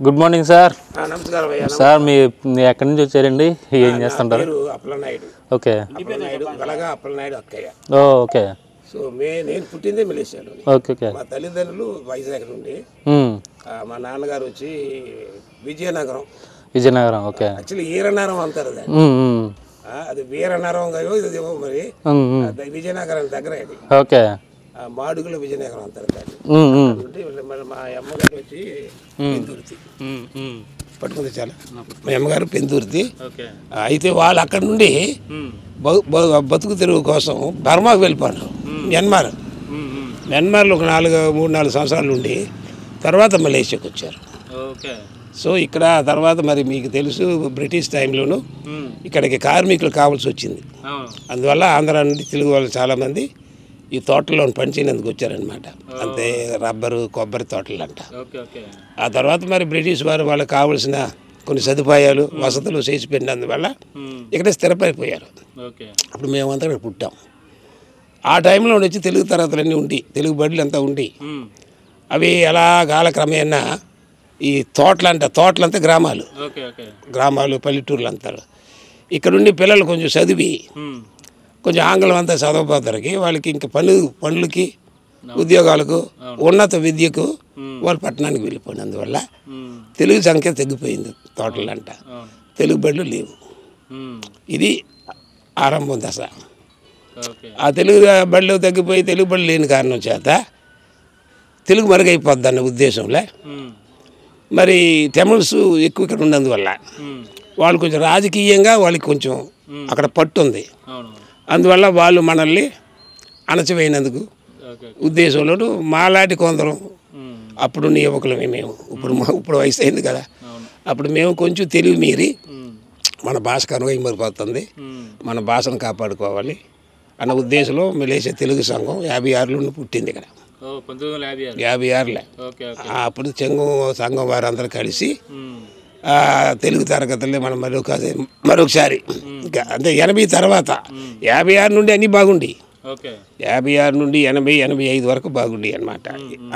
Good morning sir. నమస్కారం అయ్యా. Sir మీ ఎక్కడి నుంచి వచ్చారండి? ఏం చేస్తుంటారు? అప్పలనాయుడు. ఓకే. అప్పలనాయుడు అక్కయ్య. ఓకే. సో నేను పుట్టిందే మలేషియాలో. Okay okay. మా తల్లిదండ్రులు వైజాగ్ నుండి. మా నాన్నగారు వచ్చి విజయనగరం. ఓకే. యాక్చువల్లీ ఈరనగరం అంటారు దాన్ని. అది వీరనగరం ఇదేమో మరి విజయనగరం దగ్గర ఇది. ఓకే. మాడుగుల విజయనగరం అంటారు దాన్ని. మా అమ్మగారు వచ్చి పెందుర్తి పట్టుకుంది చాలా. మా అమ్మగారు పెందుర్తి. అయితే వాళ్ళు అక్కడ నుండి బతుకు తెరువు కోసం బర్మాకు వెళ్ళిపోయారు. మయన్మార్లో ఒక 3-4 సంవత్సరాలు ఉండి తర్వాత మలేషియాకి వచ్చారు. సో ఇక్కడ తర్వాత మరి మీకు తెలుసు బ్రిటిష్ టైంలోనూ ఇక్కడికి కార్మికులు కావాల్సి వచ్చింది. అందువల్ల ఆంధ్ర నుండి తెలుగు వాళ్ళు చాలామంది ఈ తోటలో పనిచేయడానికి వచ్చారనమాట. అంతే రబ్బరు కొబ్బరి తోటలు అంట. ఆ తర్వాత మరి బ్రిటిష్ వారు వాళ్ళకి కావాల్సిన కొన్ని సదుపాయాలు వసతులు చేసి పెట్టినందువల్ల ఇక్కడే స్థిరపడిపోయారు. అప్పుడు మేమంతా ఇక్కడ పుట్టాం. ఆ టైంలో వచ్చి తెలుగు తరగతులన్నీ ఉండి తెలుగు బడులు అంతా ఉండి అవి ఎలా కాలక్రమేణా ఈ తోటలంతా గ్రామాలు పల్లెటూర్లు అంటారు. ఇక్కడుండి పిల్లలు కొంచెం చదివి కొంచెం ఆంగ్లం అంతా చదవబోతారికి వాళ్ళకి ఇంకా పనులకి ఉద్యోగాలకు ఉన్నత విద్యకు వాళ్ళు పట్టణానికి వెళ్ళిపోయింది. అందువల్ల తెలుగు సంఖ్య తగ్గిపోయింది. తోటలంట తెలుగు బడులు లేవు. ఇది ఆరంభం దశ. ఆ తెలుగు బడులు తగ్గిపోయి తెలుగు బడులు లేని కారణం చేత తెలుగు మరుగైపోద్ది అన్న ఉద్దేశంలో మరి తమిళస్ ఎక్కువ ఇక్కడ ఉన్నందువల్ల వాళ్ళు కొంచెం రాజకీయంగా వాళ్ళకి కొంచెం అక్కడ పట్టు ఉంది. అందువల్ల వాళ్ళు మనల్ని అణచివేయినందుకు ఉద్దేశంలో మాలాంటి కొందరం అప్పుడున్న యువకులమే మేము. ఇప్పుడు వయసు అయింది కదా, అప్పుడు మేము కొంచెం తెలివి మీరి మన భాషకు అనువైమరిపోతుంది, మన భాషను కాపాడుకోవాలి అన్న ఉద్దేశంలో మలేషియా తెలుగు సంఘం 56లో పుట్టింది. ఇక్కడ 56లే. అప్పుడు సంఘం వారందరూ కలిసి తెలుగు తరగతులే మనం మరొకసారి అంటే 80 తర్వాత 56 నుండి అన్నీ బాగుండి 56 నుండి 80-85 వరకు బాగుండి అనమాట.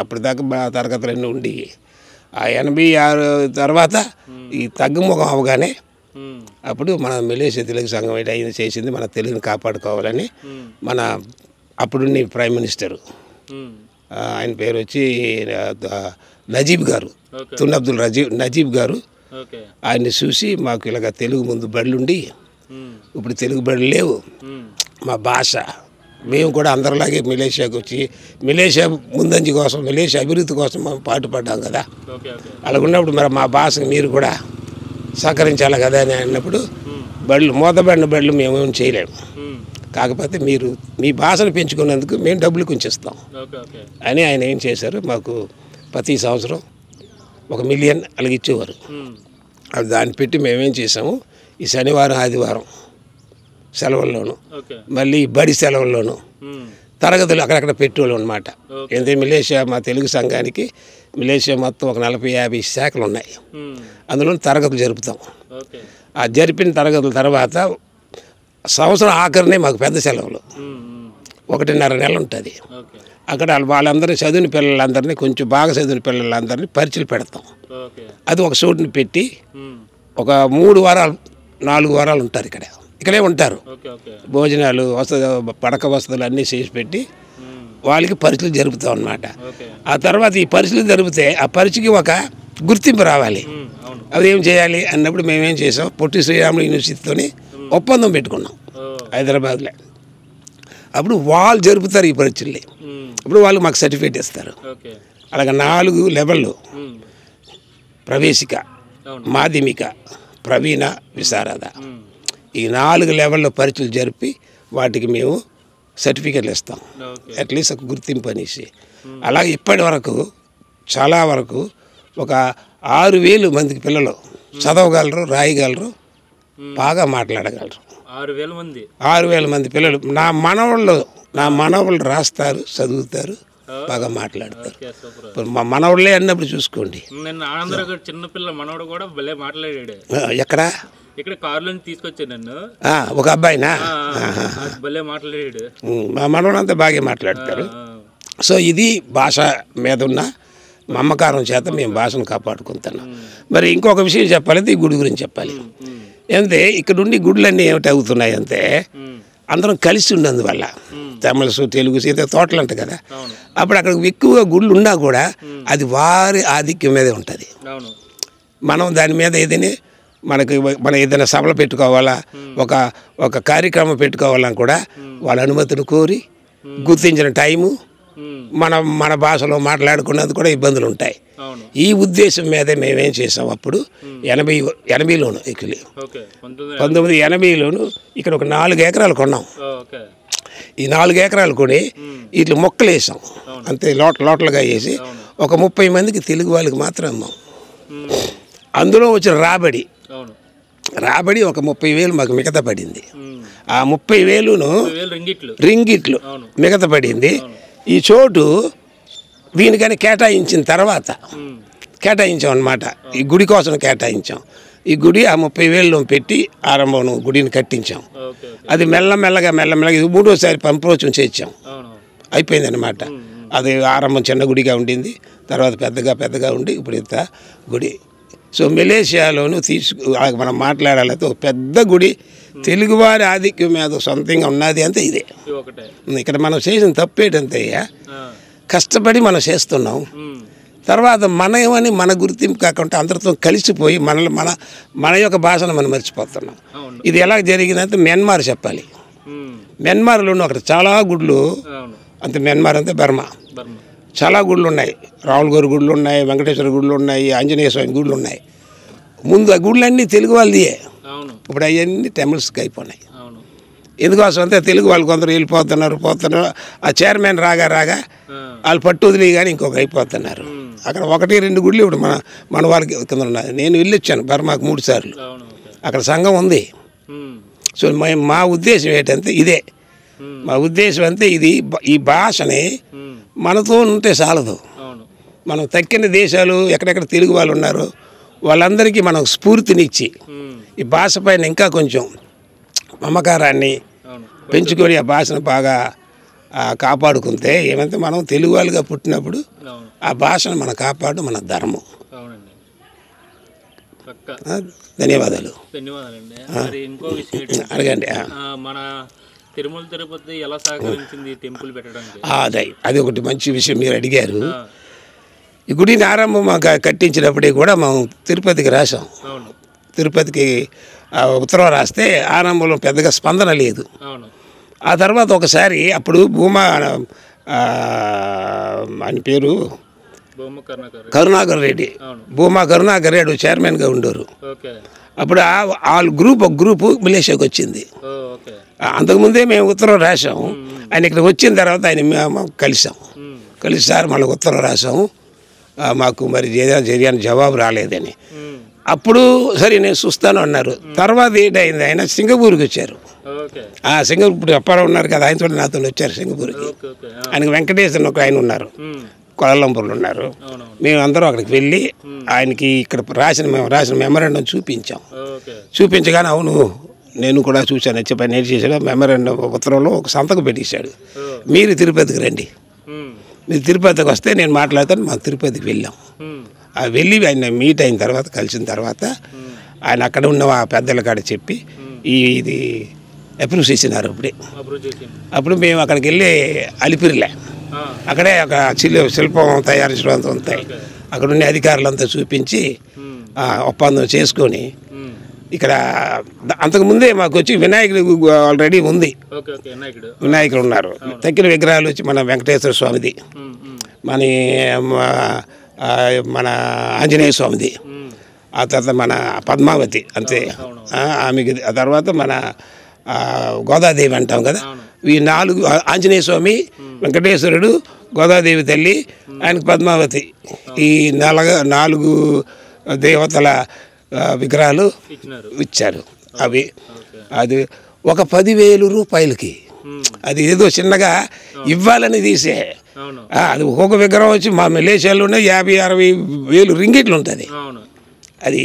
అప్పుడు దాకా తరగతులన్నీ ఉండి ఆ 86 తర్వాత ఈ తగ్గుముఖం అవగానే అప్పుడు మన మలేషియా తెలుగు సంఘం అయినా చేసింది మన తెలుగుని కాపాడుకోవాలని మన అప్పుడున్న ప్రైమ్ మినిస్టరు ఆయన పేరు వచ్చి నజీబ్ గారు, తున్ అబ్దుల్ నజీబ్ గారు. ఆయన్ని చూసి మాకు ఇలాగ తెలుగు ముందు బడులుండి ఇప్పుడు తెలుగు బడులు లేవు, మా భాష మేము కూడా అందరిలాగే మలేషియాకి వచ్చి మలేషియా ముందంజ కోసం మలేషియా అభివృద్ధి కోసం మేము పాటుపడ్డాం కదా, అలా ఉన్నప్పుడు మరి మా భాషకు మీరు కూడా సహకరించాలి కదా అని అన్నప్పుడు మూతబడిన బడులు మేమేం చేయలేము, కాకపోతే మీరు మీ భాషను పెంచుకున్నందుకు మేము డబ్బులు కొంచెస్తాం అని ఆయన ఏం చేశారు, మాకు ప్రతి సంవత్సరం 1 మిలియన్ అలాగే ఇచ్చేవారు. అది దాన్ని పెట్టి మేమేం చేసాము, ఈ శనివారం ఆదివారం సెలవుల్లోనూ మళ్ళీ బడి సెలవుల్లోనూ తరగతులు అక్కడక్కడ పెట్టేవాళ్ళు అనమాట. ఏంటంటే మలేషియా మా తెలుగు సంఘానికి మలేషియా మొత్తం ఒక 40-50 శాఖలు ఉన్నాయి, అందులో తరగతులు జరుపుతాం. ఆ జరిపిన తరగతుల తర్వాత సంవత్సరం ఆఖరినే మాకు పెద్ద సెలవులు 1.5 నెలలు ఉంటుంది. అక్కడ వాళ్ళందరినీ చదివిన పిల్లలందరినీ కొంచెం బాగా చదివిన పిల్లలందరినీ పరీక్షలు పెడతాం. అది ఒక చోటుని పెట్టి ఒక 3 వారాలు 4 వారాలు ఉంటారు, ఇక్కడే ఉంటారు. భోజనాలు పడక వసతులు అన్నీ చేసి పెట్టి వాళ్ళకి పరీక్షలు జరుపుతాం అన్నమాట. ఆ తర్వాత ఈ పరీక్షలు జరిపితే ఆ పరీక్షకి ఒక గుర్తింపు రావాలి, అది ఏం చేయాలి అన్నప్పుడు మేమేం చేసాం, పొట్టి శ్రీరాములు యూనివర్సిటీతోని ఒప్పందం పెట్టుకున్నాం హైదరాబాద్లో. అప్పుడు వాళ్ళు జరుపుతారు ఈ పరీక్షల్ని, అప్పుడు వాళ్ళు మాకు సర్టిఫికేట్ ఇస్తారు. అలాగే 4 లెవెళ్ళు, ప్రవేశిక, మాధ్యమిక, ప్రవీణ, విశారద, ఈ 4 లెవెల్లో పరీక్షలు జరిపి వాటికి మేము సర్టిఫికేట్లు ఇస్తాం, అట్లీస్ట్ ఒక గుర్తింపు అనేసి. అలాగే ఇప్పటి వరకు చాలా వరకు ఒక 6,000 మందికి పిల్లలు చదవగలరు, రాయగలరు, బాగా మాట్లాడగలరు. 6,000 మంది పిల్లలు నా మనవాళ్ళు రాస్తారు, చదువుతారు, బాగా మాట్లాడతారు. మా మనవాళ్ళే అన్నప్పుడు చూసుకోండి. చిన్నపిల్ల మనవాడు కూడా భలే మాట్లాడాడు. ఎక్కడ ఇక్కడ కారులో తీసుకొచ్చాను నన్ను, ఒక అబ్బాయినా భలే మాట్లాడాడు. మా మనవాళ్ళంతా బాగా మాట్లాడతారు. సో ఇది భాష మీద ఉన్న మమకారం చేత మేము భాషను కాపాడుకుంటున్నాం. మరి ఇంకొక విషయం చెప్పాలంటే ఈ గుడి గురించి చెప్పాలి. అంటే ఇక్కడ ఉండి గుడులన్నీ ఏమిటి అవుతున్నాయి అంటే అందరం కలిసి ఉన్నందువల్ల తమిళసు తెలుగు సీత తోటలు అంట కదా, అప్పుడు అక్కడ ఎక్కువగా గుళ్ళు ఉన్నా కూడా అది వారి ఆధిక్యం మీదే ఉంటుంది. మనం దాని మీద ఏదైనా మనం ఏదైనా సభలు పెట్టుకోవాలా, ఒక కార్యక్రమం పెట్టుకోవాలని కూడా వాళ్ళ అనుమతిని కోరి గుర్తించిన టైము మన భాషలో మాట్లాడుకున్నది కూడా ఇబ్బందులు ఉంటాయి. ఈ ఉద్దేశం మీదే మేమేం చేసాం అప్పుడు 80లోను యాక్చువల్లీ 1980లోను ఇక్కడ ఒక 4 ఎకరాలు కొన్నాం. ఈ 4 ఎకరాలు కొని ఇట్లా మొక్కలు వేసాం, అంతే లోటలుగా వేసి ఒక 30 మందికి తెలుగు వాళ్ళకి మాత్రం అమ్మాం. అందులో వచ్చిన రాబడి ఒక 30,000 మాకు మిగతా పడింది. ఆ 30,000ను రింగిట్లు మిగతా పడింది. ఈ చోటు దీనికని కేటాయించిన తర్వాత కేటాయించాం అన్నమాట. ఈ గుడి కోసం కేటాయించాం. ఈ గుడి ఆ 30,000 పెట్టి ఆరంభం గుడిని కట్టించాం. అది మెల్లమెల్లగా ఇది 3వసారి పంప్రోచం చేయించాం, అయిపోయింది అనమాట. అది ఆరంభం చిన్న గుడిగా ఉండింది, తర్వాత పెద్దగా ఉండి ఇప్పుడు ఇంత గుడి. సో మలేషియాలోను మనం మాట్లాడాలంటే పెద్ద గుడి తెలుగువారి ఆధిక్యం మీద సొంతంగా ఉన్నది అంటే ఇదే. ఇక్కడ మనం చేసిన తప్పేటంతే కష్టపడి మనం చేస్తున్నాం, తర్వాత మనమని మన గుర్తింపు కాకుండా అందరితో కలిసిపోయి మన యొక్క భాషను మనం మర్చిపోతున్నాం. ఇది ఎలా జరిగిందంటే మెన్మార్ చెప్పాలి. మెన్మార్లోనూ అక్కడ చాలా గుళ్ళు, అంతే మెన్మార్ అంటే బర్మా, చాలా గుళ్ళు ఉన్నాయి. రావుల గారి గుళ్ళు ఉన్నాయి, వెంకటేశ్వర గుళ్ళు ఉన్నాయి, ఆంజనేయ స్వామి గుళ్ళు ఉన్నాయి. ముందు ఆ గుళ్ళన్నీ తెలుగు వాళ్ళదియే, ఇప్పుడు అవన్నీ తమిళస్కి అయిపోయినాయి. ఎందుకోసం అంటే తెలుగు వాళ్ళు కొందరు వెళ్ళిపోతున్నారు. ఆ చైర్మన్ రాగా వాళ్ళు పట్టు వదిలి కానీ ఇంకొక అయిపోతున్నారు. అక్కడ 1-2 గుళ్ళు ఇప్పుడు మన వాళ్ళకి కింద ఉన్నాయి. నేను వెళ్ళొచ్చాను బర్మాకు 3 సార్లు, అక్కడ సంఘం ఉంది. సో మా ఉద్దేశం ఏంటంటే ఇదే. మా ఉద్దేశం అంటే ఈ భాషని మనతో ఉంటే చాలదు. మనం తక్కిన దేశాలు ఎక్కడెక్కడ తెలుగు వాళ్ళు ఉన్నారో వాళ్ళందరికీ మనం స్ఫూర్తినిచ్చి ఈ భాష పైన ఇంకా కొంచెం మమకారాన్ని పెంచుకొని ఆ భాషను బాగా కాపాడుకుంటే ఏమంటే మనం తెలుగు వాళ్ళుగా పుట్టినప్పుడు ఆ భాషను మనం కాపాడు మన ధర్మం. ధన్యవాదాలు. అడగండి. మన తిరుమల తిరుపతి ఎలా సహకరించింది టెంపుల్ పెట్టడానికి? అది ఒకటి మంచి విషయం మీరు అడిగారు. ఈ గుడిని ఆరంభం కట్టించినప్పుడే కూడా మనం తిరుపతికి రాసాం. తిరుపతికి ఉత్తరం రాస్తే ఆరంభంలో పెద్దగా స్పందన లేదు. ఆ తర్వాత ఒకసారి అప్పుడు ఆయన పేరు కరుణాకర్ రెడ్డి, భూమా కరుణాకర్ రెడ్డి చైర్మన్గా ఉండేవారు. అప్పుడు ఒక గ్రూపు మలేషియాకి వచ్చింది. అంతకుముందే మేము ఉత్తరం రాసాం. ఆయన ఇక్కడ వచ్చిన తర్వాత ఆయన కలిసి సార్ మళ్ళీ ఉత్తరం రాసాము, మాకు మరి జరిగిన జవాబు రాలేదని. అప్పుడు సరే నేను చూస్తాను అన్నారు. తర్వాత ఏంటైంది, ఆయన సింగపూర్కి వచ్చారు. సింగపూర్ ఇప్పుడు అప్పారావు ఉన్నారు కదా, ఆయనతో నాతో వచ్చారు సింగపూర్కి. ఆయనకి వెంకటేశ్వర ఒక ఆయన ఉన్నారు, కోలాలంపూర్లో ఉన్నారు. మేము అందరం అక్కడికి వెళ్ళి ఆయనకి ఇక్కడ రాసిన మెమరాండం చూపించగానే అవును నేను కూడా చూశాను, చెప్పాను నేటి చేశాడు. మెమరాండం ఉత్తరంలో ఒక సంతకం పెట్టేశాడు, మీరు తిరుపతికి రండి, మీరు తిరుపతికి వస్తే నేను మాట్లాడతాను. మా తిరుపతికి వెళ్ళాం. వెళ్ళి ఆయన మీట్ అయిన తర్వాత కలిసిన తర్వాత ఆయన అక్కడ ఉన్న పెద్దల కాడ చెప్పి ఇది అప్రూవ్ చేసినారు. అప్పుడు మేము అక్కడికి వెళ్ళి అలిపిరిలే, అక్కడే ఒక శిల్పం తయారు ఉంటాయి, అక్కడ ఉన్న అధికారులంతా చూపించి ఒప్పందం చేసుకొని ఇక్కడ అంతకుముందే మాకు వచ్చి వినాయకుడు ఆల్రెడీ ఉంది, వినాయకుడు ఉన్నారు. తక్కిన విగ్రహాలు వచ్చి మన వెంకటేశ్వర స్వామిది, మన ఆంజనేయ స్వామిది, ఆ తర్వాత మన పద్మావతి అంతే ఆమెకి, ఆ తర్వాత మన గోదాదేవి అంటాం కదా. ఈ 4 ఆంజనేయ స్వామి, వెంకటేశ్వరుడు, గోదాదేవి తల్లి, ఆయనకు పద్మావతి, ఈ 4 దేవతల విగ్రహాలు ఇచ్చారు. అది ఒక 10,000 రూపాయలకి, అది ఏదో చిన్నగా ఇవ్వాలని తీసే. అది ఒక్కొక్క విగ్రహం వచ్చి మా మలేషియాలోనే 50-60 వేలు రింగిట్లు ఉంటుంది. అది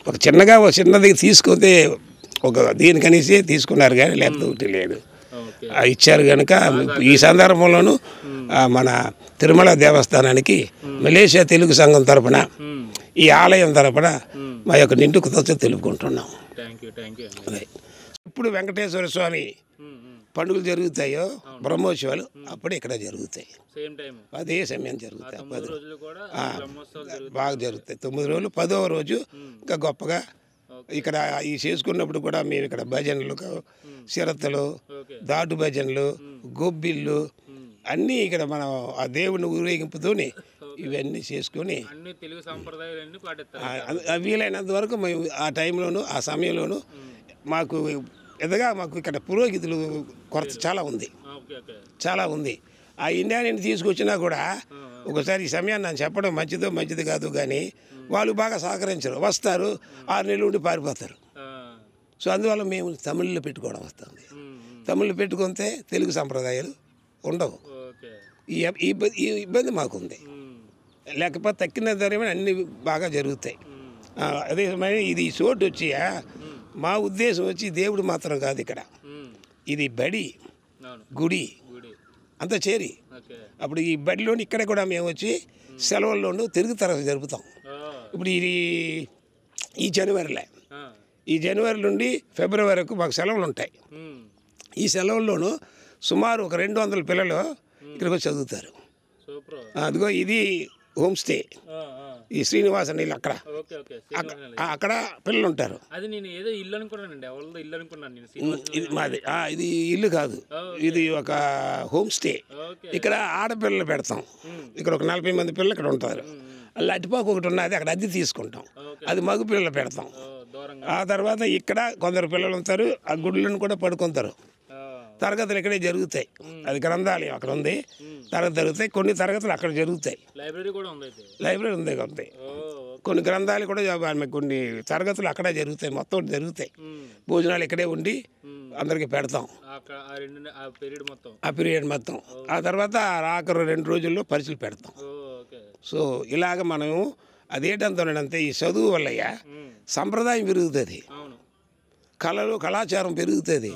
ఒక చిన్నది తీసుకుంటే ఒక దీనికనేసి తీసుకున్నారు కానీ లేకపోతే ఒకటి లేదు. ఓకే. ఇచ్చారు కనుక ఈ సందర్భంలోనూ మన తిరుమల దేవస్థానానికి మలేషియా తెలుగు సంఘం తరపున ఈ ఆలయం తరపున మా యొక్క నిండు కృతజ్ఞత తెలుపుకుంటున్నాం. Thank you. ఇప్పుడు వెంకటేశ్వర స్వామి పండుగలు జరుగుతాయో బ్రహ్మోత్సవాలు అప్పుడు ఇక్కడ జరుగుతాయి, అదే సమయం జరుగుతాయి. బాగా జరుగుతాయి. 9 రోజులు 10వ రోజు ఇంకా గొప్పగా ఇక్కడ ఈ చేసుకున్నప్పుడు కూడా మేము ఇక్కడ భజనలు, చిరతలు, దాటు భజనలు, గొబ్బిళ్ళు అన్నీ ఇక్కడ మనం ఆ దేవుని ఊరేగింపుతోని ఇవన్నీ చేసుకొని వీలైనంత వరకు మేము ఆ టైంలోనూ ఆ సమయంలోనూ మాకు ఇక్కడ పురోహితులు కొరత చాలా ఉంది. ఆ ఇండియాని తీసుకొచ్చినా కూడా ఒకసారి ఈ సమయాన్ని నేను చెప్పడం మంచిది కాదు కానీ వాళ్ళు బాగా సహకరించరు, వస్తారు 6 నెలలు ఉండి పారిపోతారు. సో అందువల్ల మేము తమిళ్లో పెట్టుకోవడం వస్తుంది. తమిళ్లో పెట్టుకుంటే తెలుగు సంప్రదాయాలు ఉండవు. ఈ ఇబ్బంది మాకుంది. లేకపోతే తక్కిన ధరమే అన్నీ బాగా జరుగుతాయి. అదే సమయం ఇది చోటు వచ్చి మా ఉద్దేశం వచ్చి దేవుడు మాత్రం కాదు, ఇక్కడ ఇది బడి గుడి అంతా చేరి అప్పుడు ఈ బడిలోని ఇక్కడ కూడా మేము వచ్చి సెలవుల్లోనూ తెలుగు తరగతి జరుపుతాం. ఇప్పుడు ఈ జనవరి నుండి ఫిబ్రవరి వరకు మాకు సెలవులు ఉంటాయి. ఈ సెలవుల్లోనూ సుమారు ఒక 200 పిల్లలు ఇక్కడికి వచ్చి చదువుతారు. అదిగో ఇది హోమ్ స్టే, ఈ శ్రీనివాస నీళ్ళు అక్కడ పిల్లలు ఉంటారు. ఇది మాది, ఇది ఇల్లు కాదు, ఇది ఒక హోమ్ స్టే. ఇక్కడ ఆడపిల్లలు పెడతాం. ఇక్కడ ఒక 40 మంది పిల్లలు ఇక్కడ ఉంటారు. అట్టిపాకు ఒకటి ఉన్నది, అక్కడ అద్దె తీసుకుంటాం. అది మగ పిల్లలు పెడతాం. ఆ తర్వాత ఇక్కడ కొందరు పిల్లలు ఉంటారు, ఆ గుడ్లను కూడా పడుకుంటారు. తరగతులు ఇక్కడే జరుగుతాయి. అది గ్రంథాలయం అక్కడ ఉంది, తరగతి జరుగుతాయి. కొన్ని తరగతులు అక్కడ జరుగుతాయి. లైబ్రరీ ఉంది. కొన్ని గ్రంథాలు కూడా కొన్ని తరగతులు అక్కడే జరుగుతాయి. మొత్తం జరుగుతాయి. భోజనాలు ఇక్కడే ఉండి అందరికి పెడతాం ఆ పీరియడ్ మొత్తం. ఆ తర్వాత ఆఖరు 2 రోజుల్లో పరీక్షలు పెడతాం. సో ఇలాగ మనము అదేంటంటే ఈ చదువు వల్లయ్యా సంప్రదాయం పెరుగుతుంది, కళాచారం పెరుగుతుంది.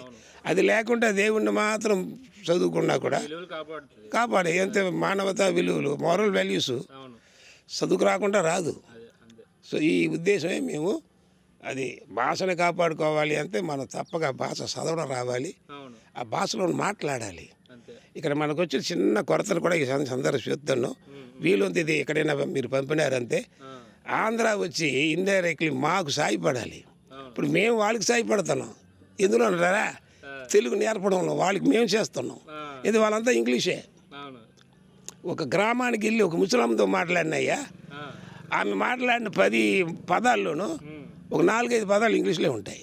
అది లేకుండా దేవుణ్ణి మాత్రం చదువుకున్నా కూడా కాపాడే ఎంత మానవతా విలువలు, మోరల్ వాల్యూస్ చదువుకు రాకుండా రాదు. సో ఈ ఉద్దేశమే మేము అది భాషను కాపాడుకోవాలి అంటే మనం తప్పక భాష చదవడం రావాలి, ఆ భాషలో మాట్లాడాలి. ఇక్కడ మనకు వచ్చి చిన్న కొరతను కూడా ఈ సందర్భం చూస్తున్నాం. వీలుంది ఇది ఎక్కడైనా మీరు పంపినారంటే ఆంధ్ర వచ్చి ఇండైరెక్ట్లీ మాకు సాయపడాలి. ఇప్పుడు మేము వాళ్ళకి సాయపడుతున్నాం. ఎందులో అంటారా, తెలుగు నేర్పడంలో వాళ్ళకి మేము చేస్తున్నాం. ఇది వాళ్ళంతా ఇంగ్లీషే. ఒక గ్రామానికి వెళ్ళి ఒక ముసలమ్మతో మాట్లాడినయ్యా, ఆమె మాట్లాడిన 10 పదాల్లోనూ ఒక 4-5 పదాలు ఇంగ్లీష్లో ఉంటాయి.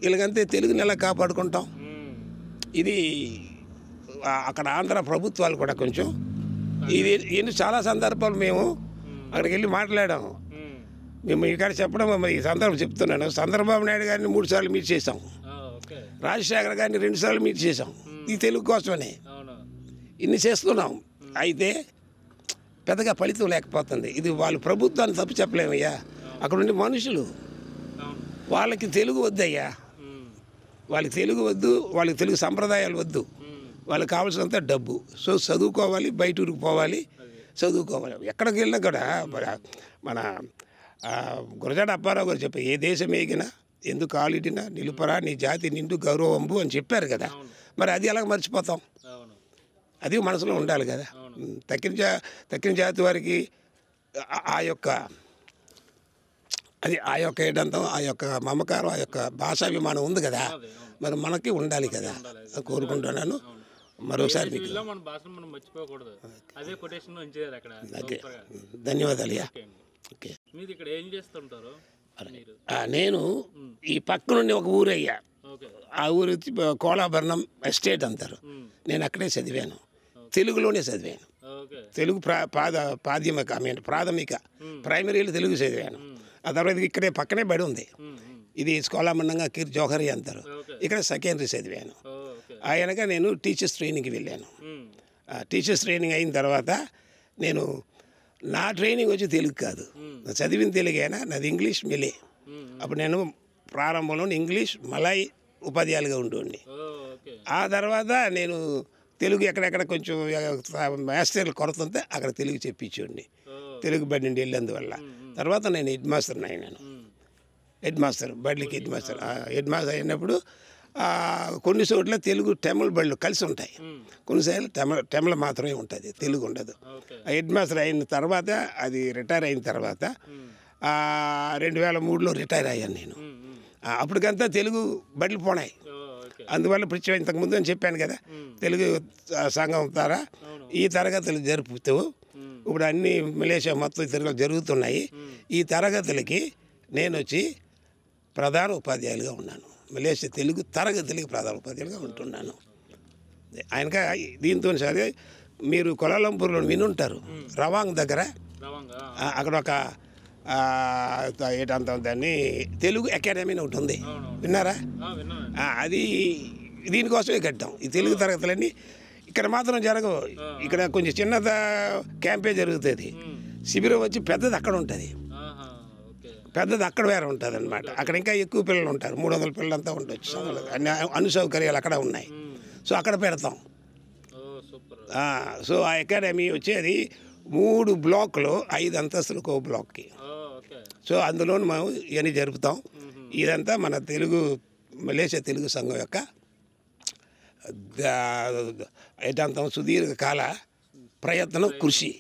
వీళ్ళకంతే తెలుగుని ఎలా కాపాడుకుంటాం? ఇది అక్కడ ఆంధ్ర ప్రభుత్వాలు కూడా కొంచెం ఇది చాలా సందర్భాలు మేము అక్కడికి వెళ్ళి మాట్లాడాము. మేము ఇక్కడ చెప్పడం ఈ సందర్భం చెప్తున్నాను. చంద్రబాబు నాయుడు గారిని 3 సార్లు మీట్ చేసాం, రాజశేఖర్ గారిని 2 సార్లు మీట్ చేసాం. ఈ తెలుగు కోసమనే ఇన్ని చేస్తున్నాం. అయితే పెద్దగా ఫలితం లేకపోతుంది. ఇది వాళ్ళు ప్రభుత్వాన్ని తప్పు చెప్పలేమయ్యా. అక్కడ ఉండే మనుషులు వాళ్ళకి తెలుగు వద్దయ్యా, వాళ్ళకి తెలుగు వద్దు, వాళ్ళకి తెలుగు సంప్రదాయాలు వద్దు, వాళ్ళకి కావాల్సినంత డబ్బు. సో చదువుకోవాలి, బయట ఊరికి పోవాలి, చదువుకోవాలి. ఎక్కడికి వెళ్ళినా కూడా మన గురజాడ అప్పారావు గారు చెప్పారు, ఏ దేశం ఏగినా ఎందుకు ఆలిడినా నిలుపరా నీ జాతి నిండు గౌరవంబు అని చెప్పారు కదా. మరి అది ఎలా మర్చిపోతాం? అది మనసులో ఉండాలి కదా. తక్కిన జాతి వారికి ఆ యొక్క ఏంటంటాం, ఆ యొక్క మమకారం, ఆ యొక్క భాషాభిమానం ఉంది కదా, మరి మనకి ఉండాలి కదా. కోరుకుంటున్నాను. మరోసారి మీకు ధన్యవాదాలు. ఓకే, నేను ఈ పక్క నుండి ఒక ఊరయ్యా, ఆ ఊరు వచ్చి కోలాభరణం ఎస్టేట్ అంటారు. నేను అక్కడే చదివాను, తెలుగులోనే చదివాను. తెలుగు ప్రాథమిక ప్రైమరీలో తెలుగు చదివాను. ఆ తర్వాత ఇక్కడే పక్కనే బడి ఉంది, ఇది స్కోలామండంగా కీర్ జోహరి అంటారు. ఇక్కడ సెకండరీ చదివాను. ఆయనగా నేను టీచర్స్ ట్రైనింగ్కి వెళ్ళాను. టీచర్స్ ట్రైనింగ్ అయిన తర్వాత నేను నా ట్రైనింగ్ వచ్చి తెలుగు కాదు, నా చదివిన తెలుగైనా నాది ఇంగ్లీష్ మిలే. అప్పుడు నేను ప్రారంభంలో ఇంగ్లీష్ మలాయ్ ఉపాధ్యాయులుగా ఉండేవాడిని. ఓకే. ఆ తర్వాత నేను తెలుగు ఎక్కడెక్కడ కొంచెం మాస్టర్లు కొరత ఉంటే అక్కడ తెలుగు చెప్పించండి, తెలుగు బడి నుండి వెళ్ళేందువల్ల. తర్వాత నేను హెడ్ మాస్టర్ని అయినాను. హెడ్ మాస్టర్ బడికి హెడ్ మాస్టర్ అయినప్పుడు కొన్ని చోట్ల తెలుగు తమిళ బళ్ళు కలిసి ఉంటాయి, కొన్నిసార్లు తమిళ మాత్రమే ఉంటుంది, తెలుగు ఉండదు. హెడ్ మాస్టర్ అయిన తర్వాత అది రిటైర్ అయిన తర్వాత 2003లో రిటైర్ అయ్యాను నేను. అప్పటికంతా తెలుగు బడులు పోనాయి. అందువల్ల ప్రత్యేక ఇంతకుముందు అని చెప్పాను కదా, తెలుగు సంఘం ద్వారా ఈ తరగతులు జరుపుతూ ఇప్పుడు అన్ని మలేషియా మొత్తం తిరగలు జరుగుతున్నాయి. ఈ తరగతులకి నేను వచ్చి ప్రధాన ఉపాధ్యాయులుగా ఉన్నాను. మలేషియా తెలుగు తరగతులకి ప్రధాన ఉపాధ్యాయులుగా ఉంటున్నాను. ఆయనక దీంతో సరే మీరు కొలాలంపూర్లో వినుంటారు, రవాంగ్ దగ్గర అక్కడ ఒక ఏంటంత దాన్ని తెలుగు అకాడమీ ఒకటి ఉంది, విన్నారా? అది దీనికోసమే కట్టాం. ఈ తెలుగు తరగతులన్నీ ఇక్కడ మాత్రం జరగవు. ఇక్కడ కొంచెం చిన్న క్యాంపే జరుగుతుంది. శిబిరం వచ్చి పెద్దది అక్కడ ఉంటుంది, పెద్దది అక్కడ వేరే ఉంటుంది అనమాట. అక్కడ ఇంకా ఎక్కువ పిల్లలు ఉంటారు, 300 పిల్లలు అంతా ఉండొచ్చు. అన్ని అణుసౌకర్యాలు అక్కడ ఉన్నాయి. సో అక్కడ పెడతాం. సో ఆ అకాడమీ వచ్చేది 3 బ్లాకులు, 5 అంతస్తులకు ఒక బ్లాక్కి. సో అందులో మేము ఇవన్నీ జరుపుతాం. ఇదంతా మన మలేషియా తెలుగు సంఘం యొక్క ఏంటంటాం సుదీర్ఘకాల ప్రయత్నం, కృషి.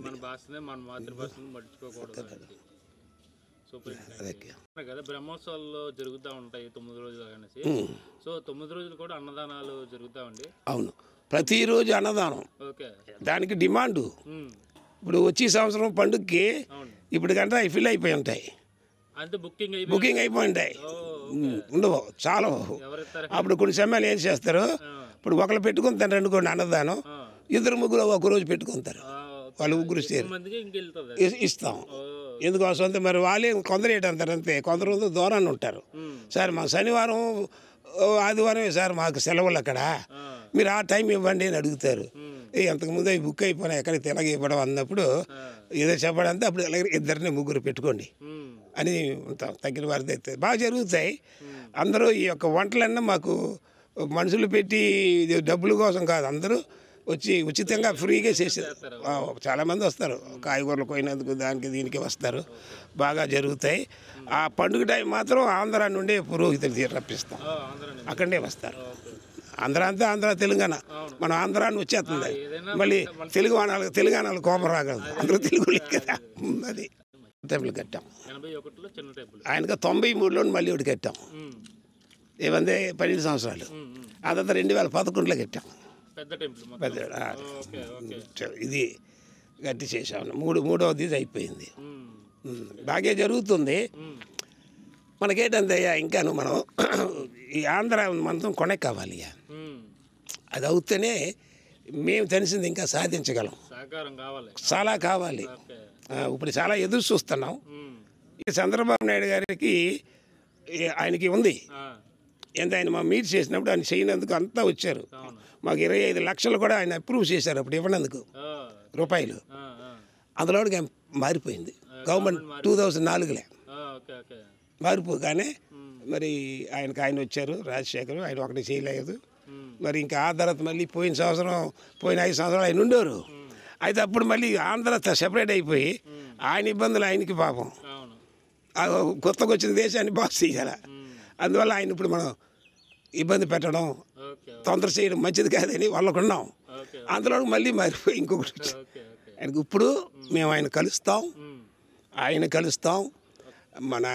మన భాషనే మన మాతృభాషను మర్చిపోకూడదు కదా. బ్రహ్మోత్సవాల్లో జరుగుతూ ఉంటాయి 9 రోజులు అనేసి. సో 9 రోజులు కూడా అన్నదానాలు జరుగుతామండి. అవును, ప్రతిరోజు అన్నదానం. ఓకే. దానికి డిమాండు. ఇప్పుడు వచ్చే సంవత్సరం పండుగకి ఇప్పుడు కంటే ఫిల్ అయిపోయి ఉంటాయి, బుకింగ్ అయిపోయి ఉంటాయి, ఉండవు చాలా. అప్పుడు కొన్ని సమయాలు ఏం చేస్తారు, ఇప్పుడు ఒకరు పెట్టుకుంటారు అనుకోండి అన్నదానం, 2-3 ఒకరోజు పెట్టుకుంటారు, వాళ్ళు 3 ఇస్తాం. ఎందుకోసం అంటే మరి వాళ్ళే కొందరు ఏంటంటారు అంతే, కొందరు దూరాన్ని ఉంటారు. సార్ మా శనివారం ఆదివారం సార్ మాకు సెలవులు అక్కడ, మీరు ఆ టైం ఇవ్వండి అని అడుగుతారు. అంతకుముందు అవి బుక్ అయిపోయినా ఎక్కడికి తెలగ ఇవ్వడం అన్నప్పుడు ఏదో చెప్పడంతా అప్పుడు 2-3 పెట్టుకోండి అని ఉంటాం. తగ్గిన వారిది అయితే బాగా జరుగుతాయి. అందరూ ఈ యొక్క వంటలన్నా మాకు మనుషులు పెట్టి డబ్బుల కోసం కాదు, అందరూ వచ్చి ఉచితంగా ఫ్రీగా చేసేది. చాలామంది వస్తారు, కాయగూరలు పోయినందుకు దానికి దీనికి వస్తారు, బాగా జరుగుతాయి. ఆ పండుగ టైం మాత్రం ఆంధ్ర నుండి పురోహితులు రప్పిస్తాం, అక్కడే వస్తారు. ఆంధ్ర తెలంగాణ, మనం ఆంధ్రాన్ని వచ్చేస్తుంది. మళ్ళీ తెలంగాణలో కోపం రాగలదు, అందరూ తెలుగు కదా. అది టెంపుల్ కట్టాం. ఆయనగా 93లో మళ్ళీ ఒకటి కట్టాం, ఏమంటే 12 సంవత్సరాలు. ఆ తర్వాత 2011లో కట్టాం. ఇది గట్టి చేసాము. మూడవది అయిపోయింది, బాగా జరుగుతుంది. మనకేంటంతయ్యా ఇంకాను మనం ఈ ఆంధ్ర మొత్తం కొనెక్ కావాలి. అది అవుతేనే మేము తెలిసింది ఇంకా సాధించగలం, చాలా కావాలి. ఇప్పుడు చాలా ఎదురు చూస్తున్నాం. ఈ చంద్రబాబు నాయుడు గారికి ఆయనకి ఉంది ఎంత, ఆయన మా మీట్ చేసినప్పుడు ఆయన చేయనందుకు అంతా వచ్చారు. మాకు 25 లక్షలు కూడా ఆయన అప్రూవ్ చేశారు అప్పుడు ఇవ్వనందుకు రూపాయలు. అందులోకి మారిపోయింది గవర్నమెంట్ 2004లో మారిపోగానే మరి ఆయన వచ్చారు రాజశేఖర్, ఆయన ఒకటి చేయలేదు. మరి ఇంకా ఆ తర్వాత మళ్ళీ పోయిన 5 సంవత్సరాలు ఆయన ఉండేవారు. అయితే అప్పుడు మళ్ళీ ఆంధ్ర సెపరేట్ అయిపోయి ఆయన ఇబ్బందులు ఆయనకి పాపం, కొత్తగా వచ్చిన దేశాన్ని బాగా చేయాలి. అందువల్ల ఆయన ఇప్పుడు మనం ఇబ్బంది పెట్టడం, తొందర చేయడం మంచిది కాదని వాళ్ళకున్నాం. అందులో మళ్ళీ మారిపోయి ఇంకొకటి వచ్చి ఆయనకు ఇప్పుడు మేము ఆయన కలుస్తాం, మన